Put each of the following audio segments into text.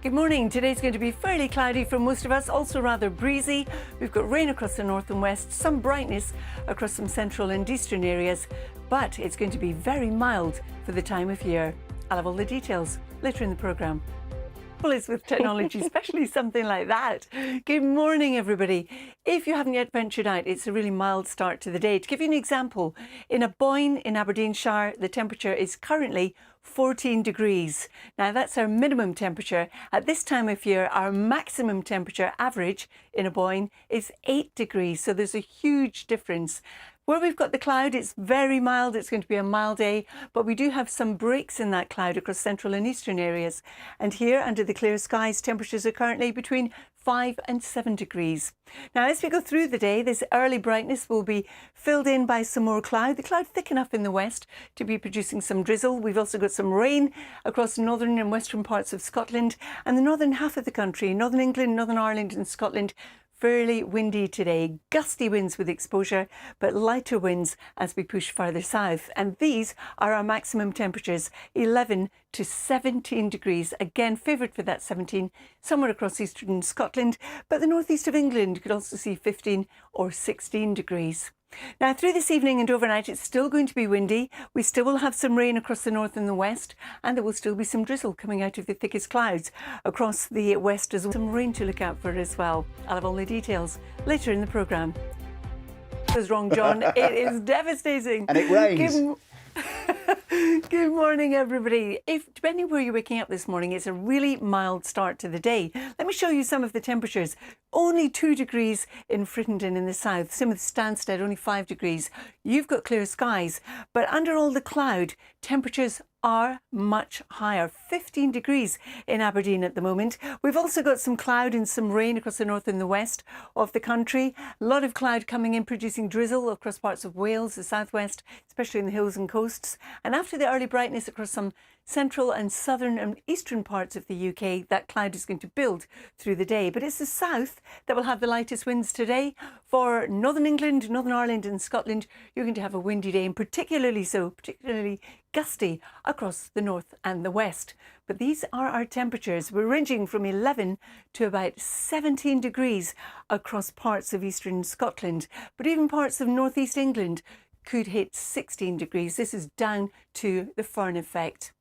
Good morning. Today's going to be fairly cloudy for most of us, also rather breezy. We've got rain across the north and west, some brightness across some central and eastern areas, but it's going to be very mild for the time of year. I'll have all the details later in the programme. Well, it's with technology, especially something like that. Good morning, everybody. If you haven't yet ventured out, it's a really mild start to the day. To give you an example, in Aboyne in Aberdeenshire, the temperature is currently 14 degrees. Now, that's our minimum temperature. At this time of year, our maximum temperature average in Aboyne is 8 degrees. So there's a huge difference. Where we've got the cloud, it's very mild. It's going to be a mild day, but we do have some breaks in that cloud across central and eastern areas. And here, under the clear skies, temperatures are currently between 5 and 7 degrees. Now, as we go through the day, this early brightness will be filled in by some more cloud. The cloud thick enough in the west to be producing some drizzle. We've also got some rain across northern and western parts of Scotland and the northern half of the country, Northern England, Northern Ireland and Scotland. Fairly windy today, gusty winds with exposure, but lighter winds as we push further south. And these are our maximum temperatures, 11 to 17 degrees. Again, favoured for that 17 somewhere across eastern Scotland, but the northeast of England could also see 15 or 16 degrees. Now, through this evening and overnight, it's still going to be windy. We still will have some rain across the north and the west, and there will still be some drizzle coming out of the thickest clouds across the west as well. Some rain to look out for as well. I'll have all the details later in the programme. That was wrong, John. It is devastating. And it rains. Good morning, everybody. Depending where you're waking up this morning, it's a really mild start to the day. Let me show you some of the temperatures. Only 2 degrees in Frittenden in the south. Same with Stansted, only 5 degrees. You've got clear skies, but under all the cloud, temperatures are much higher. 15 degrees in Aberdeen at the moment. We've also got some cloud and some rain across the north and the west of the country. A lot of cloud coming in, producing drizzle across parts of Wales, the southwest, especially in the hills and coasts. And after the early brightness across some central and southern and eastern parts of the UK, that cloud is going to build through the day. But it's the south that will have the lightest winds today. For Northern England, Northern Ireland and Scotland, you're going to have a windy day, and particularly gusty across the north and the west. But these are our temperatures. We're ranging from 11 to about 17 degrees across parts of eastern Scotland, but even parts of northeast England could hit 16 degrees. This is down to the Fern effect.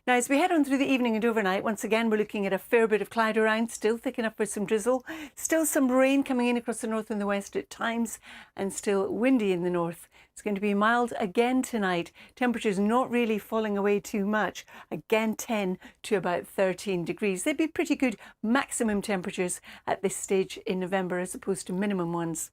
Now, as we head on through the evening and overnight, once again, we're looking at a fair bit of cloud around, still thick enough for some drizzle, still some rain coming in across the north and the west at times, and still windy in the north. It's going to be mild again tonight. Temperatures not really falling away too much. Again, 10 to about 13 degrees. They'd be pretty good maximum temperatures at this stage in November as opposed to minimum ones.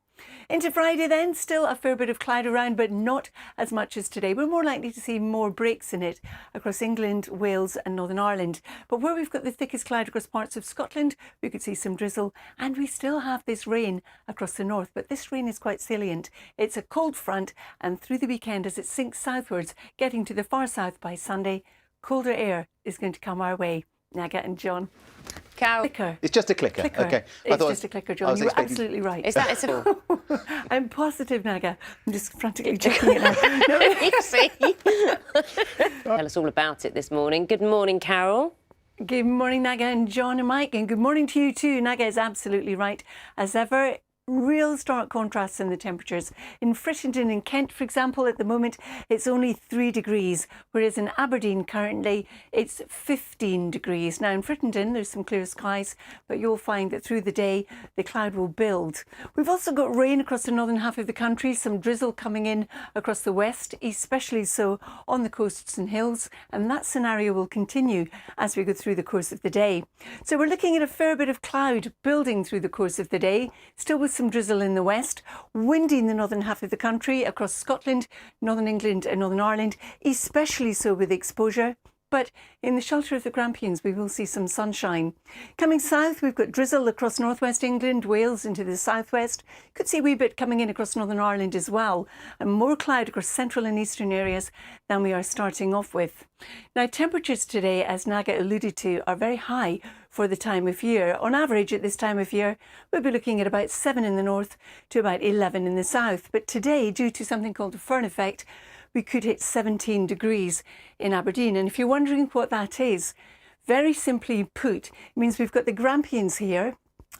Into Friday then, still a fair bit of cloud around, but not as much as today. We're more likely to see more breaks in it across England, Wales and Northern Ireland. But where we've got the thickest cloud across parts of Scotland, we could see some drizzle, and we still have this rain across the north. But this rain is quite salient. It's a cold front, and through the weekend as it sinks southwards, getting to the far south by Sunday, colder air is going to come our way. Naga and John. Cow. Clicker. It's just a clicker. Okay. It's just a clicker, John. You were absolutely right. Is that it? I'm positive, Naga. I'm just frantically checking it now. No. You see? Tell us all about it this morning. Good morning, Carol. Good morning, Naga and John and Mike. And good morning to you too. Naga is absolutely right. As ever, real stark contrasts in the temperatures. In Frittenden in Kent, for example, at the moment, it's only 3 degrees, whereas in Aberdeen currently, it's 15 degrees. Now, in Frittenden, there's some clear skies, but you'll find that through the day, the cloud will build. We've also got rain across the northern half of the country, some drizzle coming in across the west, especially so on the coasts and hills, and that scenario will continue as we go through the course of the day. So we're looking at a fair bit of cloud building through the course of the day, still with some drizzle in the west, windy in the northern half of the country across Scotland, Northern England and Northern Ireland, especially so with exposure. But in the shelter of the Grampians, we will see some sunshine. Coming south, we've got drizzle across northwest England, Wales into the southwest. Could see a wee bit coming in across Northern Ireland as well. And more cloud across central and eastern areas than we are starting off with. Now, temperatures today, as Naga alluded to, are very high for the time of year. On average, at this time of year, we'll be looking at about 7 in the north to about 11 in the south. But today, due to something called the Fern effect, we could hit 17 degrees in Aberdeen. And if you're wondering what that is, Very simply put, it means we've got the Grampians here,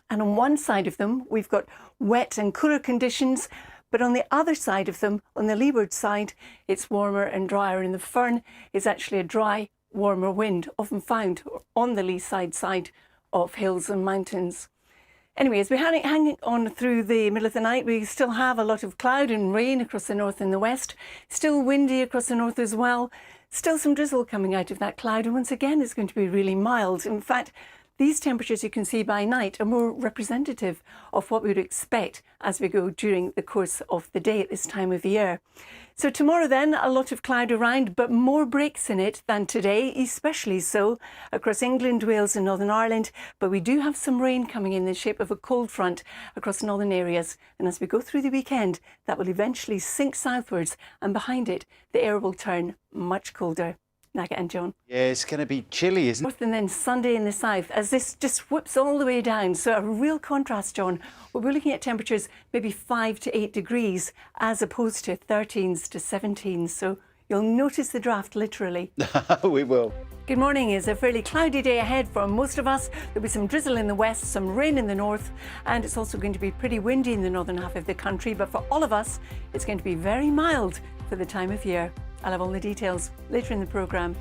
and on one side of them, we've got wet and cooler conditions, but on the other side of them, on the leeward side, it's warmer and drier, and the Firn is actually a dry, warmer wind, often found on the lee side of hills and mountains. Anyway, as we're hanging on through the middle of the night, we still have a lot of cloud and rain across the north and the west. Still windy across the north as well. Still some drizzle coming out of that cloud. And once again, it's going to be really mild. In fact, these temperatures you can see by night are more representative of what we would expect as we go during the course of the day at this time of year. So tomorrow then, a lot of cloud around, but more breaks in it than today, especially so across England, Wales and Northern Ireland. But we do have some rain coming in the shape of a cold front across northern areas. And as we go through the weekend, that will eventually sink southwards, and behind it, the air will turn much colder. Naga and John. Yeah, it's going to be chilly, isn't it? North and then Sunday in the south, as this just whips all the way down. So a real contrast, John. We're looking at temperatures maybe 5 to 8 degrees as opposed to 13s to 17s. So you'll notice the draft literally. We will. Good morning. It's a fairly cloudy day ahead for most of us. There'll be some drizzle in the west, some rain in the north, and it's also going to be pretty windy in the northern half of the country. But for all of us, it's going to be very mild for the time of year. I'll have all the details later in the programme.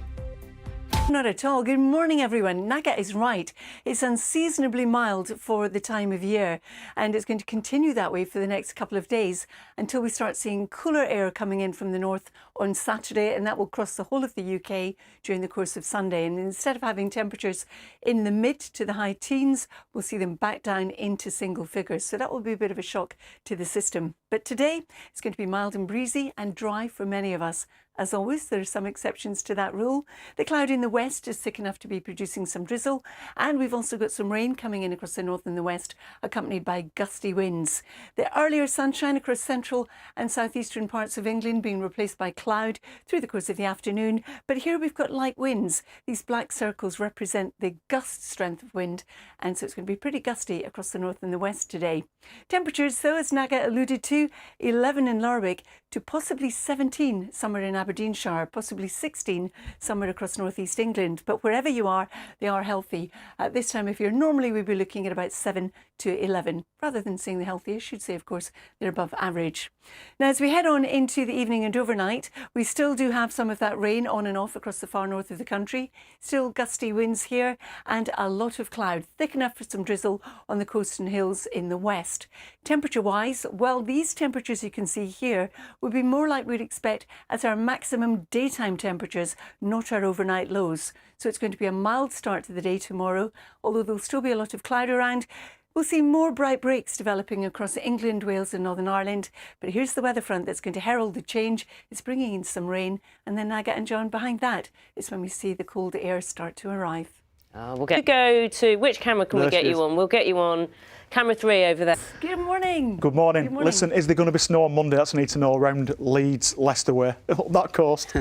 Not at all. Good morning, everyone. Naga is right. It's unseasonably mild for the time of year, and it's going to continue that way for the next couple of days until we start seeing cooler air coming in from the north on Saturday, and that will cross the whole of the UK during the course of Sunday. And instead of having temperatures in the mid to the high teens, we'll see them back down into single figures. So that will be a bit of a shock to the system. But today, it's going to be mild and breezy and dry for many of us. As always, there are some exceptions to that rule. The cloud in the west is thick enough to be producing some drizzle, and we've also got some rain coming in across the north and the west, accompanied by gusty winds. The earlier sunshine across central and southeastern parts of England being replaced by cloud through the course of the afternoon. But here we've got light winds. These black circles represent the gust strength of wind, and so it's going to be pretty gusty across the north and the west today. Temperatures, though, as Naga alluded to, 11 in Larwick to possibly 17 somewhere in Aberdeenshire, possibly 16 somewhere across northeast England. But wherever you are, they are healthy. At this time of year, normally we'd be looking at about 7 to 11. Rather than saying the healthy, I should say, of course, they're above average. Now, as we head on into the evening and overnight, we still do have some of that rain on and off across the far north of the country. Still gusty winds here and a lot of cloud, thick enough for some drizzle on the coast and hills in the west. Temperature-wise, well, these temperatures you can see here would be more like we'd expect as our maximum daytime temperatures, not our overnight lows. So it's going to be a mild start to the day tomorrow, although there'll still be a lot of cloud around. We'll see more bright breaks developing across England, Wales and Northern Ireland. But here's the weather front that's going to herald the change. It's bringing in some rain. And then Naga and John, behind that is when we see the cold air start to arrive. We'll go to, which camera can we get you on? We'll get you on camera 3 over there. Good morning. Good morning. Good morning. Listen, is there going to be snow on Monday? That's what I need to know around Leeds, Leicester way, up that coast.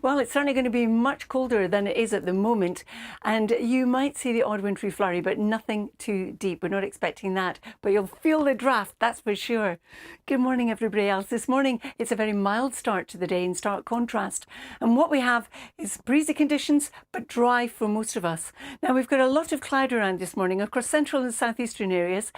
Well, it's certainly going to be much colder than it is at the moment, and you might see the odd wintry flurry, but nothing too deep. We're not expecting that, but you'll feel the draft, that's for sure. Good morning, everybody else. This morning, it's a very mild start to the day in stark contrast, and what we have is breezy conditions, but dry for most of us. Now, we've got a lot of cloud around this morning across central and southeastern areas.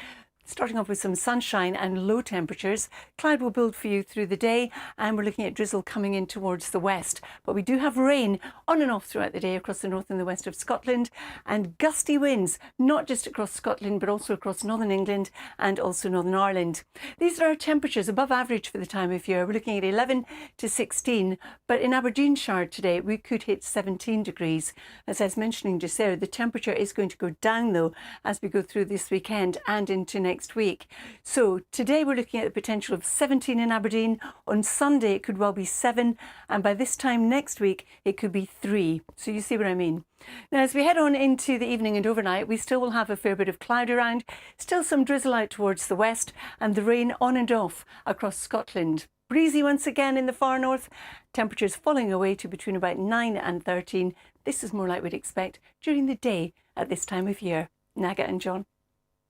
Starting off with some sunshine and low temperatures. Cloud will build for you through the day, and we're looking at drizzle coming in towards the west. But we do have rain on and off throughout the day across the north and the west of Scotland, and gusty winds, not just across Scotland, but also across northern England and also Northern Ireland. These are our temperatures above average for the time of year. We're looking at 11 to 16, but in Aberdeenshire today, we could hit 17 degrees. As I was mentioning just there, the temperature is going to go down, though, as we go through this weekend and into next week. So today we're looking at the potential of 17 in Aberdeen. On Sunday it could well be 7, and by this time next week it could be 3. So you see what I mean. Now, as we head on into the evening and overnight, we still will have a fair bit of cloud around, still some drizzle out towards the west, and the rain on and off across Scotland. Breezy once again in the far north, temperatures falling away to between about 9 and 13. This is more like we'd expect during the day at this time of year. Naga and John.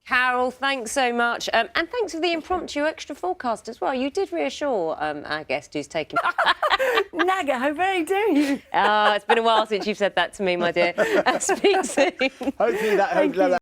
Carol, thanks so much. And thanks for the impromptu extra forecast as well. You did reassure our guest who's taking... Naga, how very dare you? It's been a while since you've said that to me, my dear. Speak soon. Hopefully that.